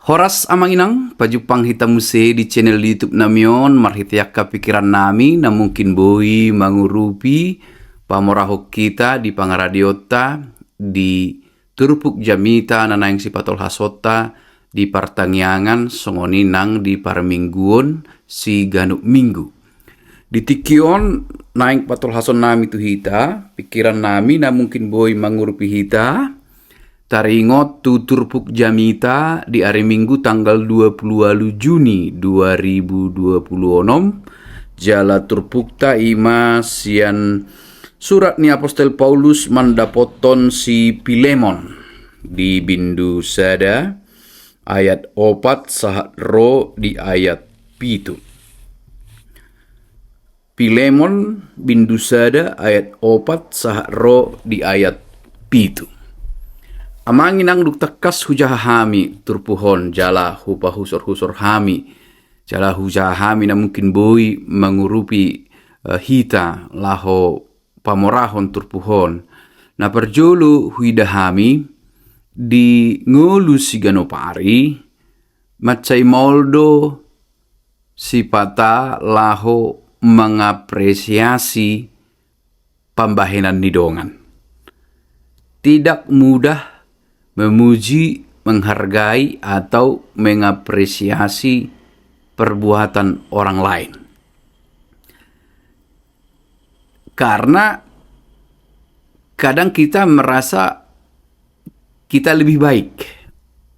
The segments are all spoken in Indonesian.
Horas amanginang, pajupang hitamuse di channel YouTube namion, marhitiaka pikiran nami na mungkin boi mangurupi pamorahok kita di pangaradiota, di turupuk jamita na naing sipatol hasota, di partangyangan songoninang di parmingguon si ganuk minggu. Di tikion naing patol hason nami tu hita, pikiran nami na mungkin boi mangurupi hita, taringot tuturpuk jamita di hari Minggu tanggal 20 Juni 2026 jala turpukta ima sian surat ni Apostel Paulus mandapoton si Pilemon di bindu sada ayat 4 sahat ro di ayat pitu. Pilemon bindu sada ayat 4 sahat ro di ayat pitu. Amangin ang duktakas hujahami turpuhon jala hupa husor-husor hami jala hujahami na mungkin boi mengurupi hita laho pamorahon turpuhon na perjolo huidahami di ngolu siganopari macai moldo sipata laho mengapresiasi pambahenan nidongan. Tidak mudah memuji, menghargai, atau mengapresiasi perbuatan orang lain. Karena kadang kita merasa kita lebih baik.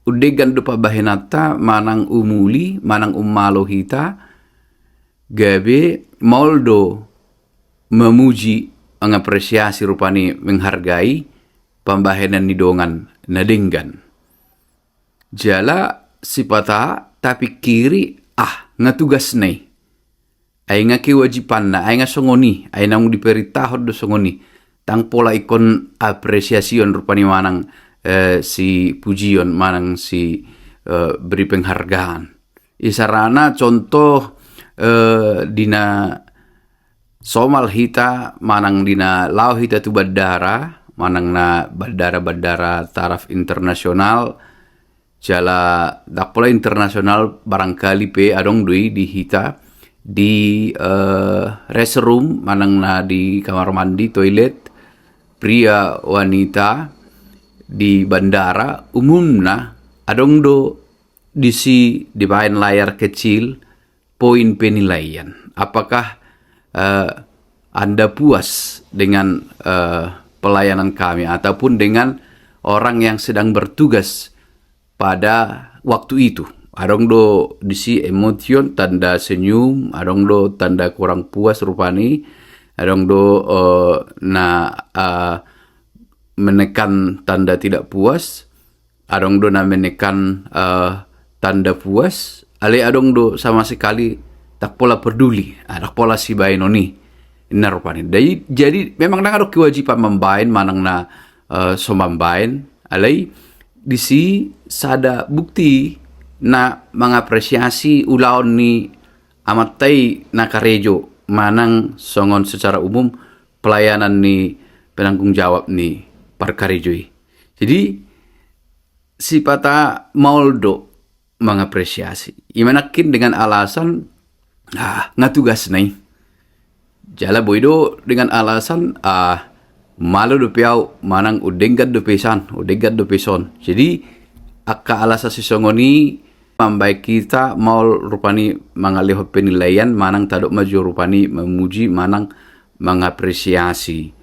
Udegan dupa bahenata manang umuli, manang umalo hita, gabe moldo memuji, mengapresiasi rupani menghargai pambahenan nidongan nadenggan. Jala sipata tapi kiri ngatugas nai. Ay nga kewajipan na, ay nga songoni, ay nang diperitahod do songoni. Tang pola ikon apresiasyon rupani manang si pujion, manang si beri penghargaan. Isarana contoh dina somal hita, manang dina lau hita tu badara, manang na bandara-bandara taraf internasional jala dakpola internasional barangkali pe adong dui di hita di restroom manang na di kamar mandi toilet pria wanita di bandara umumna adong do disi di bahan layar kecil poin penilaian apakah Anda puas dengan pelayanan kami ataupun dengan orang yang sedang bertugas pada waktu itu. Adong do disi emotion tanda senyum, adong do tanda kurang puas rupani, adong do menekan tanda tidak puas, adong do na menekan tanda puas, ale adong do sama sekali tak pola peduli, tak pola si bainoni. Narupani. Jadi memang nang ada kewajiban membain manang na somambain alai disi sada bukti na mengapresiasi ulaon ni amatai na karejo manang songon secara umum pelayanan ni penanggung jawab ni parkarejoi. Jadi sipata moldo mengapresiasi. Imanakin dengan alasan ngatugas nai. Jala boido dengan alasan malo do piau manang udenggat do peson. Jadi akka alasa sisongoni mambai kita mau rupani mangaliho penilaian manang tadok maju rupani memuji manang mengapresiasi.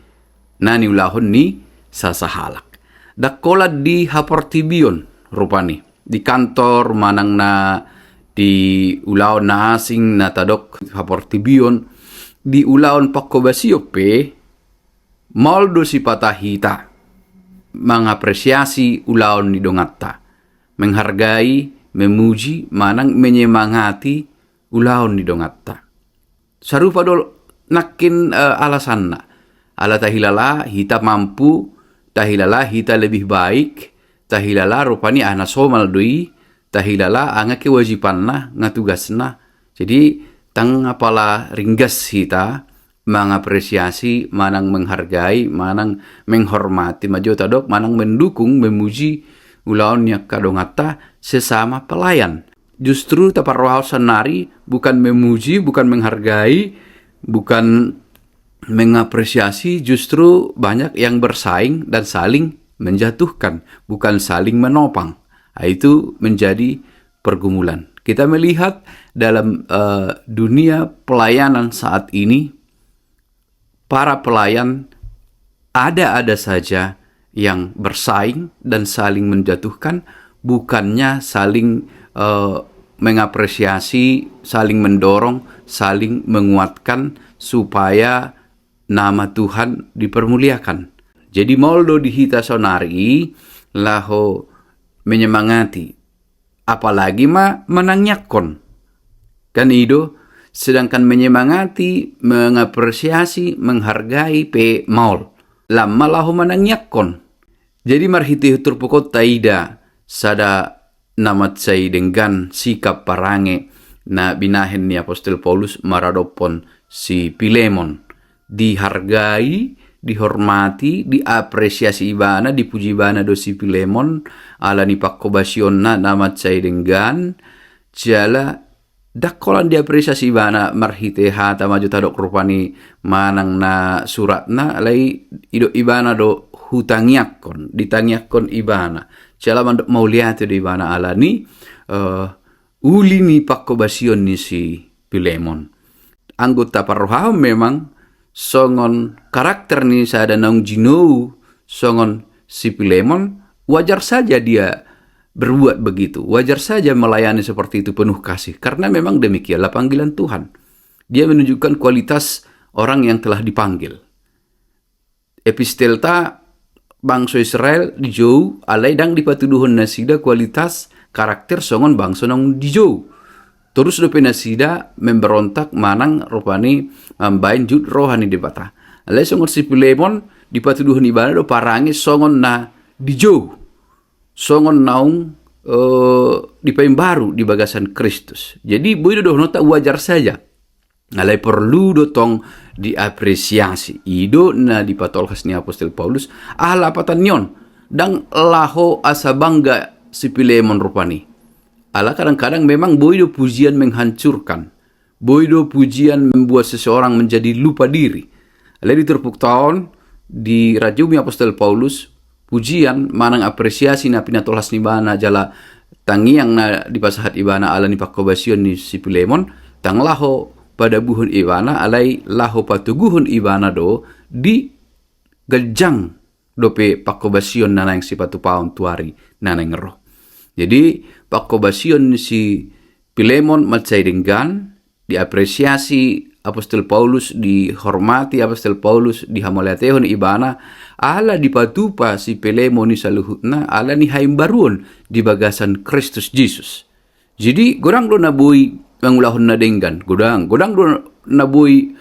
Nani ulahon ni sasahalak. Dakola di haportibion rupani di kantor manang na di ulahon na asing na tadok haportibion di ulaon pakobasio pe moldo si patahita mengapresiasi ulaon ni dongatta menghargai memuji manang menyemangati ulaon ni dongatta sarupa do nakin alasanna ala tahilala hita mampu tahilala hita lebih baik tahilala rupani ana somal dui tahilala anga kewajibanna ngatugasna jadi tang apala ringgas hita mengapresiasi manang menghargai manang menghormati majo tadok manang mendukung memuji ulaon nya kadongata sesama pelayan. Justru taparrohau sanari bukan memuji, bukan menghargai, bukan mengapresiasi, justru banyak yang bersaing dan saling menjatuhkan, bukan saling menopang. Itu menjadi pergumulan. Kita melihat dalam dunia pelayanan saat ini, para pelayan ada saja yang bersaing dan saling menjatuhkan, bukannya saling mengapresiasi, saling mendorong, saling menguatkan supaya nama Tuhan dipermuliakan. Jadi moldo di hita sonari laho menyemangati, apalagi menangyakon. Kan itu, sedangkan menyemangati, mengapresiasi, menghargai pe maul. Lama laho menangyakon. Jadi marhiti turpukot taida sada namat say dengan sikap parange na binahen ni Apostol Paulus maradopon si Pilemon. Dihargai, dihormati, diapresiasi ibana, dipuji ibana do si Pilemon, ala ni pakobasyon na namat say dengan jala dakolan diapresiasi ibana marhite hata maju tadok rupani manang na surat na alai ido ibana do hutangyakon, ditangyakon ibana. Jala mandok mauliate di ibana ala ni uli ni pakobasyon ni si Pilemon. Anggota parrohau memang songon karakter ni sada naung jinou songon si Pilemon, wajar saja dia berbuat begitu. Wajar saja melayani seperti itu penuh kasih. Karena memang demikianlah panggilan Tuhan. Dia menunjukkan kualitas orang yang telah dipanggil. Epistelta bangsa Israel dijauh alai dang dipatuduhun nasida kualitas karakter songon bangsa nang dijauh. Terus dope nasida memberontak manang rupani ambain jud rohani debata. Alai songon si Pilemon dipatuduhun ibadah do parangi songon na dijauh. Songon naung dipaim baru di bagasan Kristus. Jadi boy do nota wajar saja. Alai perlu do tong diapresiasi. Ido na dipatolkas ni Apostol Paulus lapatan nyon dang laho asa bangga si Pilemon rupani. Ala kadang-kadang memang boy do pujian menghancurkan. Boy do pujian membuat seseorang menjadi lupa diri. Alai diterpuk tahun di rajumi Apostol Paulus pujian manang apresiasi na pinatolas ni bana jala tangiang na dipasahat ibana ala ni pakobasyon ni si Pilemon tang laho pada buhun ibana alai laho patuguhun ibana do di gejang dope pakobasyon na nang si patupaon tuari na nang roh. Jadi pakobasyon ni si Pilemon matsay denggan diapresiasi Apostol Paulus, dihormati Apostol Paulus, dihamoliatehon ibana, ala dipatupa si Pilemon ni saluhutna, ala ni haimbaruon di bagasan Kristus Jesus. Jadi, godang do nabuy mangulahon na denggan, godang do nabuy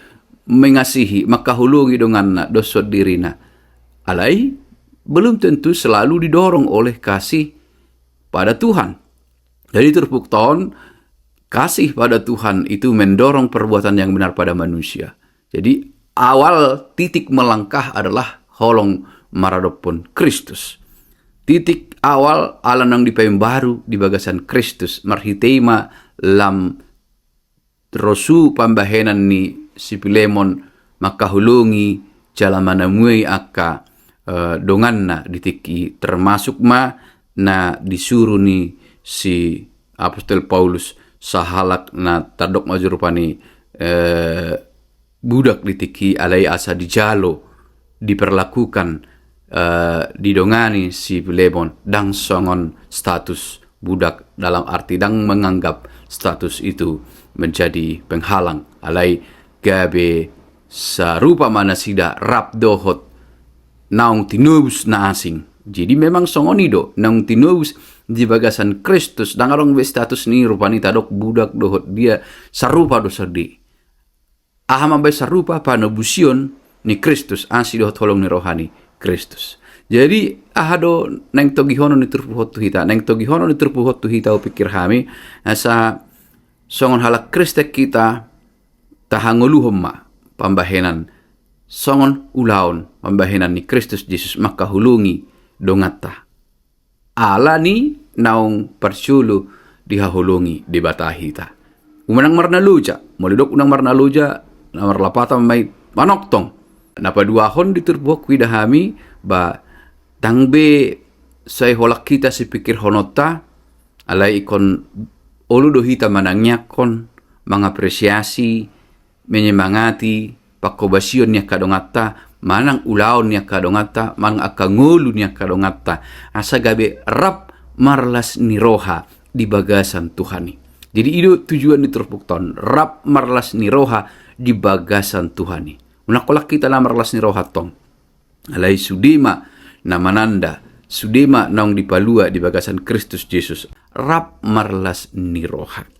mengasihi, makahulugi dengan na dosod dirina. Alai, belum tentu selalu didorong oleh kasih pada Tuhan. Jadi terpukton, kasih pada Tuhan itu mendorong perbuatan yang benar pada manusia. Jadi awal titik melangkah adalah holong maradopon Kristus. Titik awal alanang dipaim baru di bagasan Kristus. Marhitema lam rosu pambahenan ni si Pilemon makahulungi jala manamui aka donganna ditiki termasuk na disuruh ni si Apostol Paulus sahalak na tadok majurupani budak ditiki alai asa dijalo diperlakukan didongani si Pilemon dang songon status budak dalam arti dang menganggap status itu menjadi penghalang alai gabe sarupa mana sida rap dohot naung tinubus na asing. Jadi memang songonido naung tinubus di bagasan Kristus dan arong be status ni rupani tadok budak dohot dia sarupa do serdi aham be sarupa panobusion ni Kristus asi dohot holong ni rohani Kristus. Jadi ahado neng togihono ni turpuhot tu hita neng togihono ni turpuhot tu hita pikir kami asa songon halak Kristek kita tahangoluhom ma pambahenan songon ulaon pambahenan ni Kristus Jesus makahulungi dongata ala ni naung persulu dihahulungi di batahita. Umanang marnaluja, molidok unang marnaluja, namar lapata may manoktong. Napaduahon diturbok widahami ba tangbe say holak kita si pikir honota alay ikon olu dohita manangyakon mangapresiasi menyemangati pakobasion niya kadongata manang ulaon niya kadongata manang akangulu niya kadongata asa gabe rap marlas ni roha di bagasan Tuhani. Jadi itu tujuan diturbukton rap marlas ni roha di bagasan Tuhani. Unakolak kita la marlas ni roha tong alay sudema na mananda sudema naong dipalua di bagasan Kristus Yesus rap marlas ni roha.